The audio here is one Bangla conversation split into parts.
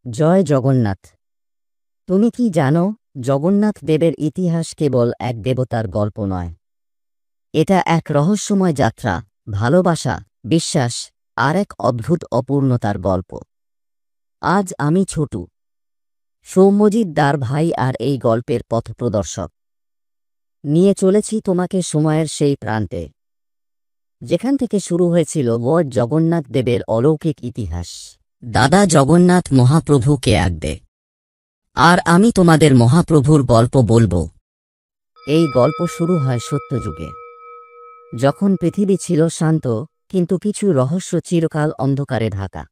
জয় জগন্নাথ। তুমি কি জানো, জগন্নাথ দেবের ইতিহাস কেবল এক দেবতার গল্প নয়। এটা এক রহস্যময় যাত্রা, ভালোবাসা, বিশ্বাস আর এক অদ্ভুত অপূর্ণতার গল্প। আজ আমি ছোটু, সৌম্যজিৎ দার ভাই আর এই গল্পের পথপ্রদর্শক নিয়ে চলেছি তোমাকে সময়ের সেই প্রান্তে, যেখান থেকে শুরু হয়েছিল জগন্নাথ দেবের অলৌকিক ইতিহাস। দাদা জগন্নাথ মহাপ্রভুকে আজ্ঞে। আর আমি তোমাদের মহাপ্রভুর গল্প বলবো। এই গল্প শুরু হয় সত্যযুগে, যখন পৃথিবী ছিল শান্ত, কিন্তু কিছু রহস্য চিরকাল অন্ধকারে ঢাকা।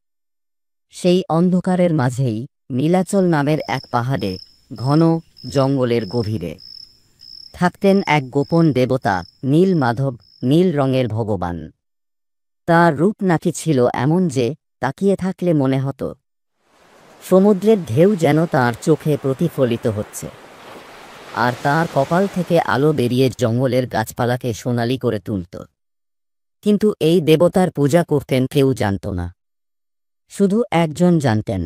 সেই অন্ধকারের মাঝেই নীলাচল নামের এক পাহাড়ে, ঘন জঙ্গলের গভীরে, থাকতেন এক গোপন দেবতা, নীল মাধব, নীল রঙের ভগবান। তার রূপ নাকি ছিল এমন যে, তাকিয়ে থাকলে মনে হতো সমুদ্রের ঢেউ যেন তার চোখে প্রতিফলিত হচ্ছে, আর তার কপাল থেকে আলো বেরিয়ে জঙ্গলের গাছপালাকে সোনালি করে তুলত। কিন্তু এই দেবতার পূজা করতেন কেউ জানত না। শুধু একজন জানতেন,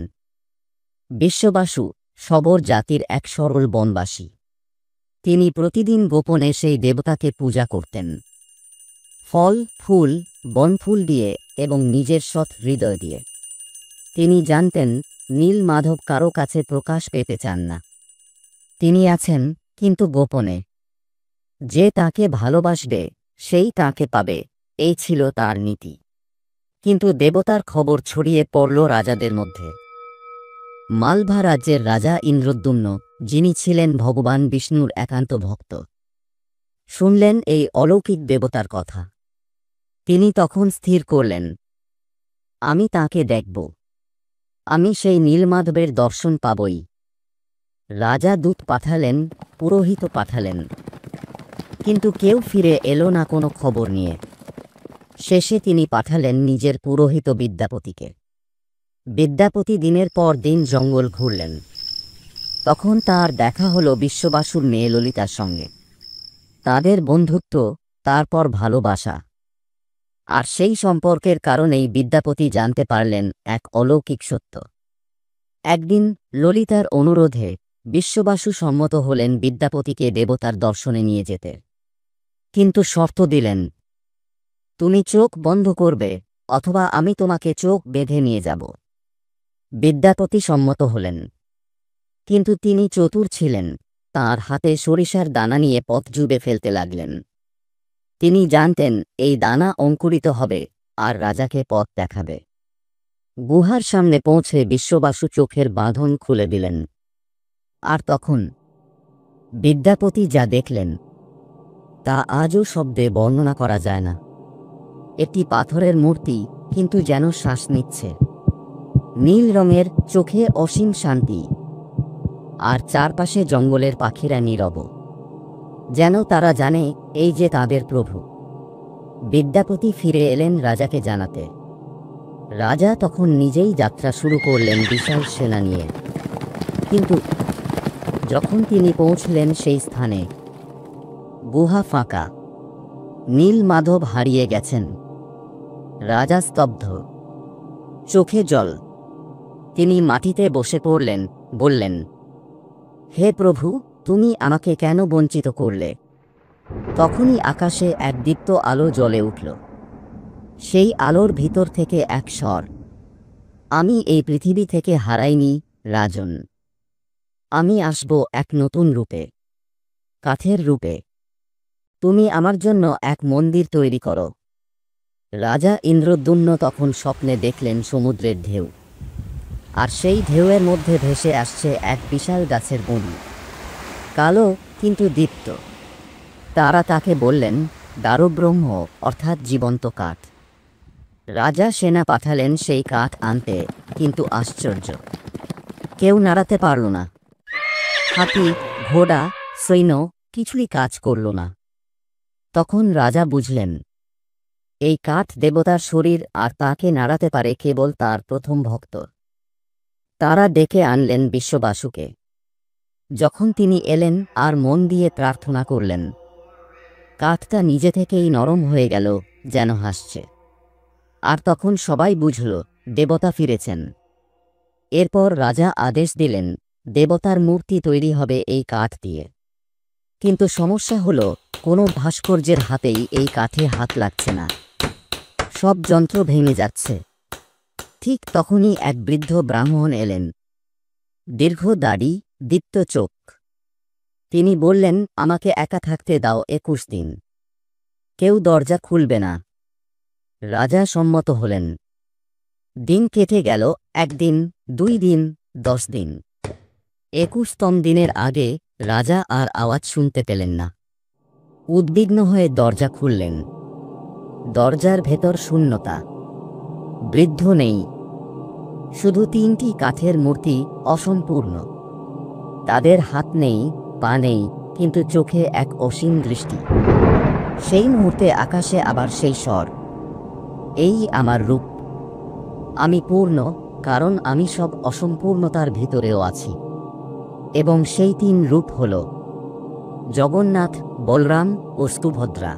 বিশ্ববাসু, শবর জাতির এক সরল বনবাসী। তিনি প্রতিদিন গোপনে সেই দেবতাকে পূজা করতেন, ফল, ফুল, বনফুল দিয়ে এবং নিজের সৎ হৃদয় দিয়ে। তিনি জানতেন, নীল মাধব কারো কাছে প্রকাশ পেতে চান না। তিনি আছেন, কিন্তু গোপনে। যে তাকে ভালোবাসবে, সেই তাকে পাবে, এই ছিল তার নীতি। কিন্তু দেবতার খবর ছড়িয়ে পড়ল রাজাদের মধ্যে। মালভা রাজ্যের রাজা ইন্দ্রদ্যুম্ন, যিনি ছিলেন ভগবান বিষ্ণুর একান্ত ভক্ত, শুনলেন এই অলৌকিক দেবতার কথা। তিনি তখন স্থির করলেন, আমি তাকে দেখব। আমি সেই নীলমাধবের দর্শন পাবই। রাজা দূত পাঠালেন, পুরোহিত পাঠালেন, কিন্তু কেউ ফিরে এলো না কোনো খবর নিয়ে। শেষে তিনি পাঠালেন নিজের পুরোহিত বিদ্যাপতিকে। বিদ্যাপতি দিনের পর দিন জঙ্গল ঘুরলেন। তখন তার দেখা হলো বিশ্ববাসুর মেয়ে ললিতার সঙ্গে। তাদের বন্ধুত্ব, তারপর ভালোবাসা। আর সেই সম্পর্কের কারণেই বিদ্যাপতি জানতে পারলেন এক অলৌকিক সত্য। একদিন ললিতার অনুরোধে বিশ্ববাসু সম্মত হলেন বিদ্যাপতিকে দেবতার দর্শনে নিয়ে যেতে। কিন্তু শর্ত দিলেন, তুমি চোখ বন্ধ করবে, অথবা আমি তোমাকে চোখ বেঁধে নিয়ে যাব। বিদ্যাপতি সম্মত হলেন, কিন্তু তিনি চতুর ছিলেন। তাঁর হাতে সরিষার দানা নিয়ে পথ জুড়ে ফেলতে লাগলেন। তিনি জানতেন, এই দানা অঙ্কুরিত হবে আর রাজাকে পথ দেখাবে। গুহার সামনে পৌঁছে বিশ্ববাসু চোখের বাঁধন খুলে দিলেন। আর তখন বিদ্যাপতি যা দেখলেন, তা আজও শব্দে বর্ণনা করা যায় না। একটি পাথরের মূর্তি, কিন্তু যেন শ্বাস নিচ্ছে। নীল রঙের, চোখে অসীম শান্তি। আর চারপাশে জঙ্গলের পাখিরা নীরব, যেন তারা জানে এই যে তাদের প্রভু। বিদ্যাপতি ফিরে এলেন রাজাকে জানাতে। রাজা তখন নিজেই যাত্রা শুরু করলেন বিশাল সেনা নিয়ে। কিন্তু যখন তিনি পৌঁছলেন সেই স্থানে, গুহা ফাঁকা, নীল মাধব হারিয়ে গেছেন। রাজা স্তব্ধ, চোখে জল। তিনি মাটিতে বসে পড়লেন, বললেন, হে প্রভু, তুমি আমাকে কেন বঞ্চিত করলে? তখনই আকাশে এক দীপ্ত আলো জ্বলে উঠল। সেই আলোর ভিতর থেকে এক স্বর, আমি এই পৃথিবী থেকে হারাইনি রাজন। আমি আসব এক নতুন রূপে, কাঠের রূপে। তুমি আমার জন্য এক মন্দির তৈরি করো। রাজা ইন্দ্রদ্যুম্ন তখন স্বপ্নে দেখলেন সমুদ্রের ঢেউ, আর সেই ঢেউয়ের মধ্যে ভেসে আসছে এক বিশাল গাছের গুঁড়ি, কালো কিন্তু দীপ্ত। তারা তাকে বললেন, দারুব্রহ্ম, অর্থাৎ জীবন্ত কাঠ। রাজা সেনা পাঠালেন সেই কাঠ আনতে, কিন্তু আশ্চর্য, কেউ নাড়াতে পারল না। হাতি, ঘোড়া, সৈন্য কিছুই কাজ করল না। তখন রাজা বুঝলেন, এই কাঠ দেবতার শরীর, আর তাকে নাড়াতে পারে কেবল তার প্রথম ভক্ত। তারা ডেকে আনলেন বিশ্ববাসুকে। যখন তিনি এলেন আর মন দিয়ে প্রার্থনা করলেন, কাঠটা নিজে থেকেই নরম হয়ে গেল, যেন হাসছে। আর তখন সবাই বুঝল, দেবতা ফিরেছেন। এরপর রাজা আদেশ দিলেন, দেবতার মূর্তি তৈরি হবে এই কাঠ দিয়ে। কিন্তু সমস্যা হলো, কোনো ভাস্কর্যের হাতেই এই কাঠে হাত লাগছে না, সব যন্ত্র ভেঙে যাচ্ছে। ঠিক তখনই এক বৃদ্ধ ব্রাহ্মণ এলেন, দীর্ঘ দাড়ি, দীপ্ত চোখ। তিনি বললেন, আমাকে একা থাকতে দাও 21 দিন, কেউ দরজা খুলবে না। রাজা সম্মত হলেন। দিন কেটে গেল, 1 দিন, 2 দিন, 10 দিন। 21তম দিনের আগে রাজা আর আওয়াজ শুনতে পেলেন না। উদ্বিগ্ন হয়ে দরজা খুললেন। দরজার ভেতর শূন্যতা, বৃদ্ধ নেই, শুধু 3টি কাঠের মূর্তি অসম্পূর্ণ। তাদের হাত নেই, পা নেই, কিন্তু চোখে এক অসীম দৃষ্টি। সেই মুহূর্তে আকাশে আবার সেই স্বর, এই আমার রূপ, আমি পূর্ণ, কারণ আমি সব অসম্পূর্ণতার ভিতরেও আছি। এবং সেই 3 রূপ হল জগন্নাথ, বলরাম ও সুভদ্রা।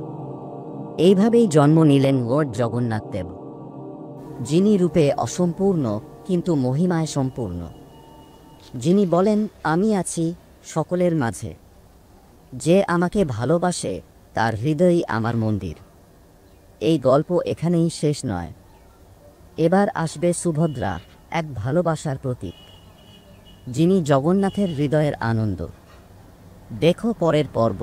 এইভাবেই জন্ম নিলেন লর্ড জগন্নাথ দেব, যিনি রূপে অসম্পূর্ণ কিন্তু মহিমায় সম্পূর্ণ। যিনি বলেন, আমি আছি সকলের মাঝে। যে আমাকে ভালোবাসে তার হৃদয়ই আমার মন্দির। এই গল্প এখানেই শেষ নয়। এবার আসবে সুভদ্রা, এক ভালোবাসার প্রতীক, যিনি জগন্নাথের হৃদয়ের আনন্দ। দেখো পরের পর্ব।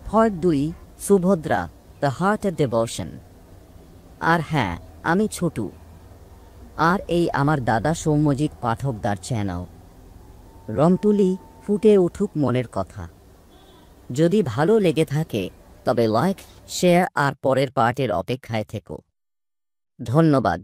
Part 2, Subhadra, the heart of devotion. আর হ্যাঁ, আমি ছোটু, আর এই আমার দাদা সৌম্যজিৎ পাঠকদার চ্যানেল। রংতুলি, ফুটে উঠুক মনের কথা। যদি ভালো লেগে থাকে তবে লাইক, শেয়ার আর পরের পার্টের অপেক্ষায় থেকো। ধন্যবাদ।